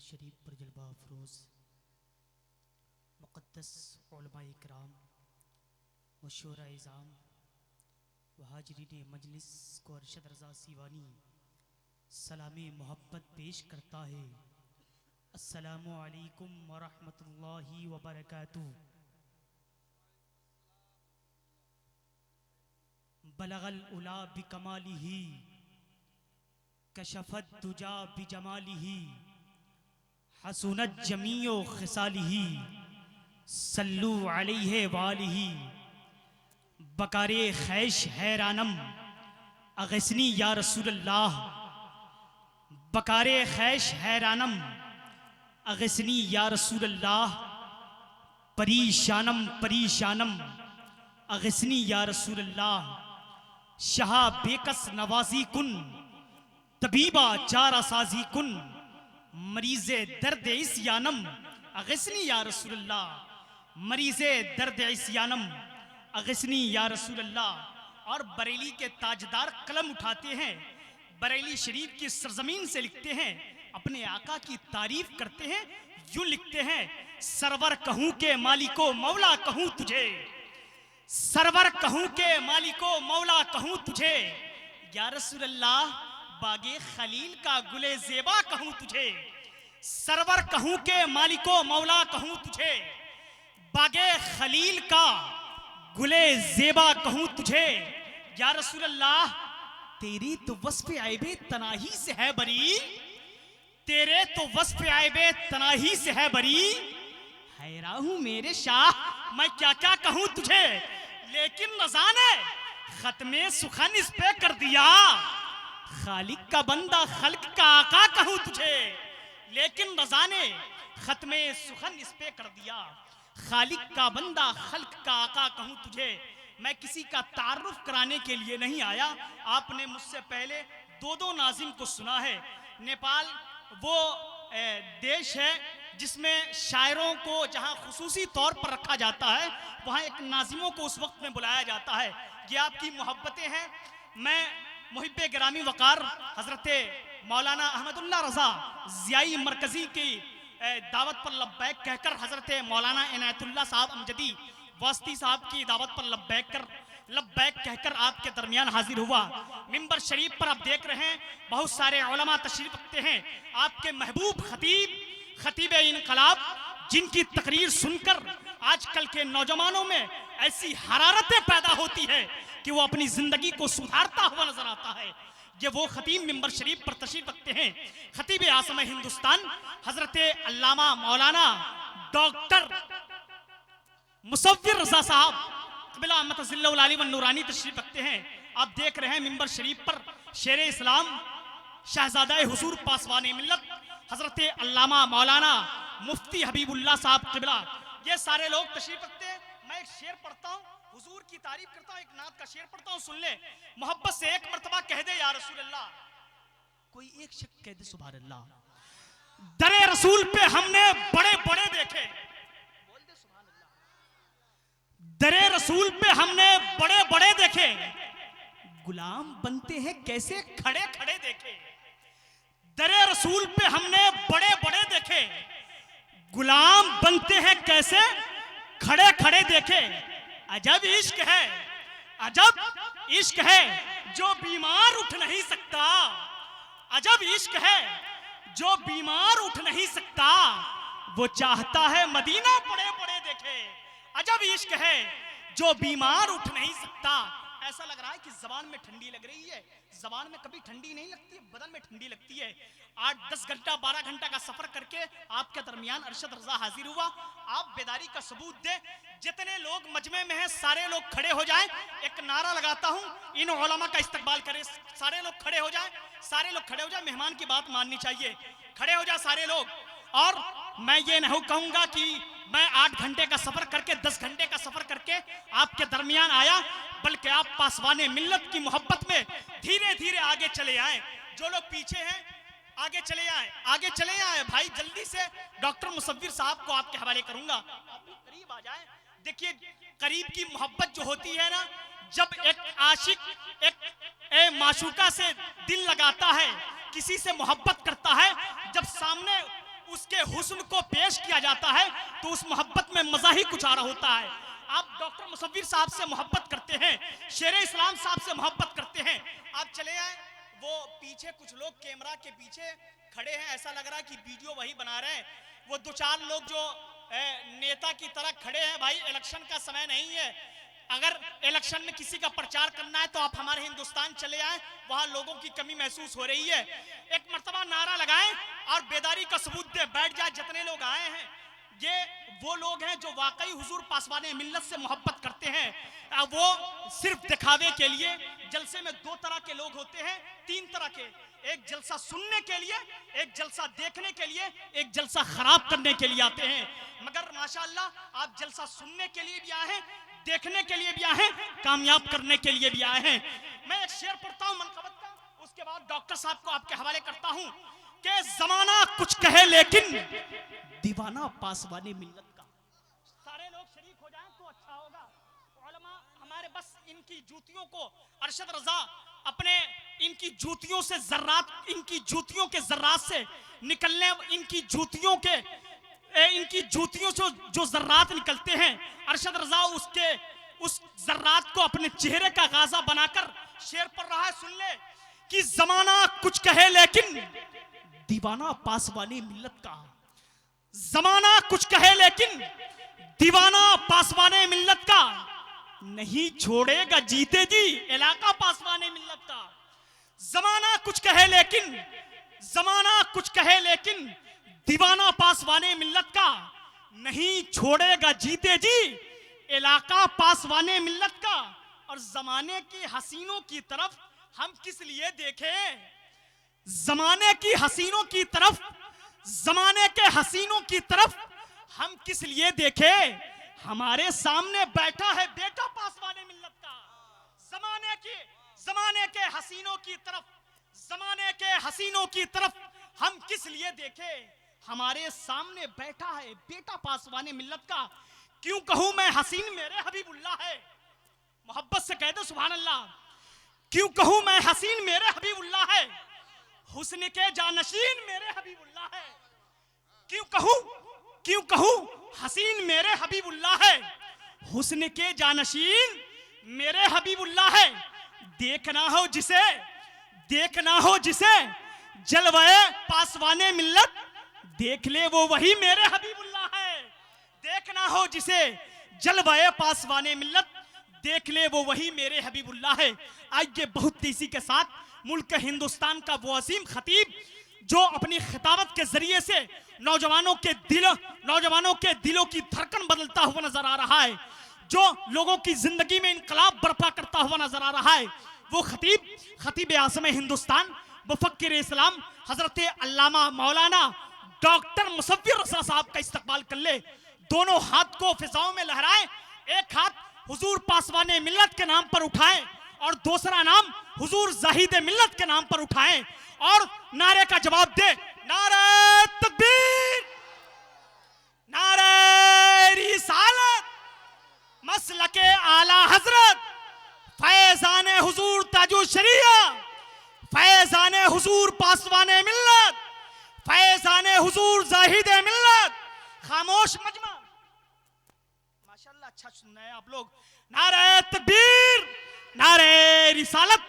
शरीफ पर जलवा अफरोज़ मुक़द्दस उलमाए किराम व शोरा इज़ाम व हाज़रीन मजलिस को अरशद रज़ा सीवानी सलाम मोहब्बत पेश करता है। अस्सलामु अलैकुम व रहमतुल्लाहि व बरकातुहू। बलगल उला बिकमालिही कशफत दुजा बिजमालिही हसुनत जमीओ खिसालिही सल्लु अलैहि वालिही बकारे खैश हैरानम अगसनी या रसूलल्लाह बकारे खैश हैरानम अगसनी या रसूलल्लाह परीशानम परीशानम अगसनी या रसूलल्लाह शाह बेकस नवाजी कुन तबीबा चारा साजी कुन मरीज़े दर्द इस्यानम अगसनी या रसूलल्लाह मरीज़े दर्द इस्यानम अगसनी या रसूलल्लाह। और बरेली के ताजदार कलम उठाते हैं, बरेली शरीफ की सरजमीन से लिखते हैं, अपने आका की तारीफ करते हैं, यूं लिखते हैं, सरवर कहूं के मालिको मौला कहूं तुझे, सरवर कहूं के मालिको मौला कहूं तुझे, या रसूलल्लाह बागे खलील का गुले ज़ेबा कहूं तुझे, सरवर कहूं के मालिको मौला कहूं तुझे, बागे खलील का गुले ज़ेबा कहूं तुझे, या रसूलल्लाह तेरी तो वस्फ़ ऐबे तनाही से है बरी, तेरे तो वस्फ़ ऐबे तनाही से है बरी, हैरान हूं मेरे शाह मैं क्या क्या कहूं तुझे, लेकिन रज़ा ने खत्मे सुखन इस पे कर दिया, खालिक का बंदा खल्क का आका कहूं तुझे, लेकिन रज़ा ने खत्मे सुखन इस पे कर दिया, खालिक का बंदा खल्क का आका कहूं तुझे। मैं किसी का तारुफ कराने के लिए नहीं आया, आपने मुझसे पहले दो नाजिम को सुना है। नेपाल वो देश है जिसमें शायरों को जहां खुसूसी तौर पर रखा जाता है, वहां एक नाजिमों को उस वक्त में बुलाया जाता है। ये आपकी मोहब्बतें हैं। मैं मुहिब्बे गिरामी वकार हजरत मौलाना अहमदुल्ला रज़ा ज़ियाई मरकज़ी की दावत पर लब्बैक कहकर हजरत मौलाना इनायतुल्लाह साहब अमजदी वास्ती साहब की दावत पर लब्बैक कहकर आपके दरमियान हाजिर हुआ। मिंबर शरीफ पर आप देख रहे हैं बहुत सारे उलमा तशरीफ रखते हैं। आपके महबूब खतीब इनकलाब जिनकी तकरीर सुनकर आजकल के नौजवानों में ऐसी हरारतें पैदा होती है कि वो अपनी जिंदगी को सुधारता हुआ नजर आता है। ये वो खतीब मिंबर शरीफ पर तशरीफ रखते हैं, खतीब आसम हिंदुस्तान हजरत अल्लामा मौलाना डॉक्टर मुसव्विर रज़ा साहब क़िबला अहमद अली व नूरानी तशरीफ रखते हैं। आप देख रहे हैं मिंबर शरीफ पर शेर इस्लाम शहजादा हुजूर पासवान मिल्लत हजरत अल्लामा मौलाना मुफ्ती हबीबुल्लाह साहब क़िबला, ये सारे लोग तशरीफ रखते हैं। मैं एक शेर पढ़ता हूँ, हुजूर की तारीफ करता हूँ, एक नात का शेर पढ़ता हूँ, सुन ले। मोहब्बत से एक मर्तबा कह दे या रसूल अल्लाह, कोई एक शख्स कह दे सुभान अल्लाह। दरे रसूल पे हमने बड़े बड़े देखे, बोल दे सुभान अल्लाह। दरे रसूल पे हमने बड़े बड़े देखे, गुलाम बनते हैं कैसे खड़े खड़े देखे। दरे रसूल पे हमने बड़े बड़े देखे, गुलाम बनते हैं कैसे खड़े खड़े देखे। अजब इश्क है, अजब इश्क है जो बीमार उठ नहीं सकता, अजब इश्क है जो बीमार उठ नहीं सकता, वो चाहता है मदीना बड़े बड़े देखे। अजब इश्क है जो बीमार उठ नहीं सकता। ऐसा लग रहा है कि जबान में ठंडी लग रही है, जबान में कभी ठंडी नहीं लगती, बदन में ठंडी लगती है। 8-10 घंटा 12 घंटा का सफर करके आपके दरमियान अरशद रज़ा हाजिर हुआ। आप बेदारी का सबूत दे। जितने लोग मजमे में हैं सारे लोग खड़े हो जाएं। एक नारा लगाता हूं, इन उलमा का इस्तकबाल करें। सारे लोग खड़े हो जाएं, सारे लोग खड़े हो जाएं। मेहमान की बात माननी चाहिए, खड़े हो जाए सारे लोग। और मैं ये नहीं कहूंगा कि मैं 8 घंटे का सफर करके 10 घंटे का सफर करके आपके दरमियान आया, बल्कि आप पासवाने मिल्लत की मोहब्बत में धीरे धीरे आगे चले आए। जो लोग पीछे हैं आगे चले आए, आगे चले आए। भाई जल्दी से डॉक्टर मुसव्विर साहब को आपके हवाले करूंगा, आप करीब आ जाए। देखिए करीब की मोहब्बत जो होती है ना, जब एक आशिक एक माशूका से दिल लगाता है, किसी से मोहब्बत करता है, जब सामने उसके हुस्न को पेश किया जाता है तो उस मोहब्बत में मजा ही कुछ आ रहा होता है। आप डॉक्टर मुसव्विर साहब से मोहब्बत करते हैं, शेर इस्लाम साहब से मोहब्बत करते हैं, आप चले आए, वो पीछे कुछ लोग कैमरा के पीछे खड़े हैं, ऐसा लग रहा है कि वीडियो वही बना रहे हैं। वो दो चार लोग जो नेता की तरह खड़े हैं, भाई इलेक्शन का समय नहीं है, अगर इलेक्शन में किसी का प्रचार करना है तो आप हमारे हिंदुस्तान चले आए, वहां लोगों की कमी महसूस हो रही है। एक मर्तबा नारा लगाएं और बेदारी का सबूत दे बैठ जाए। जितने लोग आए हैं ये वो लोग हैं जो वाकई हुजूर पासवाने मिल्लत से मोहब्बत करते हैं। वो सिर्फ दिखावे के लिए, जलसे में दो तरह के लोग होते हैं, तीन तरह के, एक जलसा सुनने के लिए, एक जलसा देखने के लिए, एक जलसा खराब करने के लिए आते हैं। मगर माशाअल्लाह आप जलसा सुनने के लिए भी आए हैं, देखने के लिए भी आए हैं, कामयाब करने के लिए भी आए हैं। मैं एक शेर पढ़ता हूं मनकबत का, उसके बाद डॉक्टर साहब को आपके हवाले करता हूं कि जमाना कुछ कहे लेकिन दीवाना पासवाने मिल्लत का। सारे लोग शरीक हो जाएं तो अच्छा होगा। उलमा हमारे बस इनकी जूतियों को, अरशद रजा अपने इनकी जूतियों से जर्रात, इनकी जूतियों के जर्रात से निकलने, इनकी जूतियों से जो जर्रात निकलते हैं, अरशद रजा उसके उस जर्रात को अपने चेहरे का गाजा बनाकर शेर पढ़ रहा है। सुन ले कि जमाना कुछ कहे लेकिन दीवाना पासवाने मिल्लत का। जमाना कुछ कहे लेकिन दीवाना पासवाने मिल्लत का, नहीं छोड़ेगा जीते जी इलाका पासवाने मिल्लत का। जमाना कुछ कहे लेकिन, जमाना कुछ कहे लेकिन दीवाना पासवाने मिल्लत का, नहीं छोड़ेगा जीते जी इलाका पासवाने मिल्लत का। और जमाने की हसीनों की तरफ हम किस लिए देखें, जमाने की हसीनों की तरफ, जमाने के हसीनों की तरफ हम किस लिए देखें, हमारे सामने बैठा है बेटा पासवाने मिल्लत का। जमाने के हसीनों की तरफ, जमाने के हसीनों की तरफ हम किस लिए देखें, हमारे सामने बैठा है बेटा पासवाने मिल्लत का। क्यों कहूं मैं हसीन मेरे हबीबुल्लाह है, मोहब्बत से कह दो सुभान अल्लाह। क्यों कहूं मैं हसीन मेरे हबीबुल्लाह है, हुस्न के जानशीन मेरे हबीबुल्लाह है। क्यों कहूं हसीन मेरे हबीबुल्लाह है, हुस्न के जानशीन मेरे हबीबुल्लाह है। देखना हो जिसे जलवाए पासवाने मिल्लत, देख ले वो वही मेरे हबीबुल्लाह है। देखना हो जिसे जलवाए पासवाने मिल्लत, देख ले वो वही मेरे हबीबुल्लाह है। आइए बहुत तेजी के साथ मुल्क हिंदुस्तान का वो अजीम खतीब जो अपनी खिताबत के जरिए से नौजवानों के दिलों की धड़कन बदलता हुआ नजर आ रहा है, जो लोगों की जिंदगी में इनकलाब बर्पा करता हुआ नजर आ रहा है, वो खतीब आज़म हिंदुस्तान मुफक्किर इस्लाम हजरत अल्लामा मौलाना डॉक्टर मुसव्विर रज़ा साहब का इस्तकबाल कर ले। दोनों हाथ को फिजाओं में लहराएं, एक हाथ हुजूर पासवाने मिल्लत के नाम पर उठाएं और दूसरा नाम हुजूर जाहिद मिल्लत के नाम पर उठाएं और नारे का जवाब दे, नारे तकबीर, नारे रिसालत, मसलके आला हजरत, फैजाने हुजूर ताजु शरिया, फैजाने हुजूर पासवाने मिल्लत, फैजाने हुजूर जाहिद मिल्लत, खामोश मजमा। माशाल्लाह अच्छा सुन रहे हैं आप लोग। नारे तकबीर, नारे रिसालत,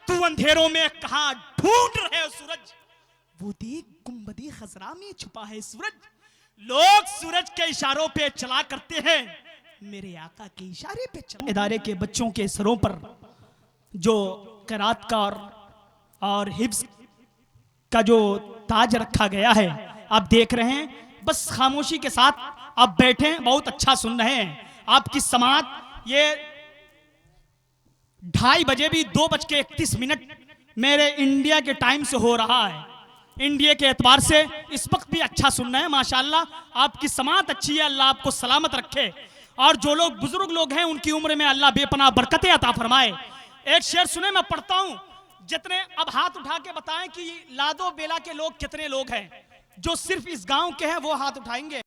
तू अंधेरों में कहां ढूंढ रहे हो सूरज, वो देख गुंबदी खजरा में छुपा है सूरज। लोग सूरज के इशारों पे चला करते हैं, मेरे आका के इशारे पे चला। इदारे के बच्चों के सरों पर जो क़िरात का और हिफ्ज़ का जो ताज रखा गया है, आप देख रहे हैं। बस खामोशी के साथ आप बैठे, बहुत अच्छा सुन रहे हैं। आपकी समात ये 2:30 बजे भी 2:31 मेरे इंडिया के टाइम से हो रहा है। इंडिया के एतबार से इस वक्त भी अच्छा सुन रहे हैं माशाल्लाह। आपकी समात अच्छी है, अल्लाह आपको सलामत रखे और जो लोग बुजुर्ग लोग हैं उनकी उम्र में अल्लाह बेपनाह बरकतें अता फरमाए। एक शेर सुने मैं पढ़ता हूं, जितने अब हाथ उठा के बताएं कि लादो बेला के लोग कितने लोग हैं, जो सिर्फ इस गांव के हैं वो हाथ उठाएंगे।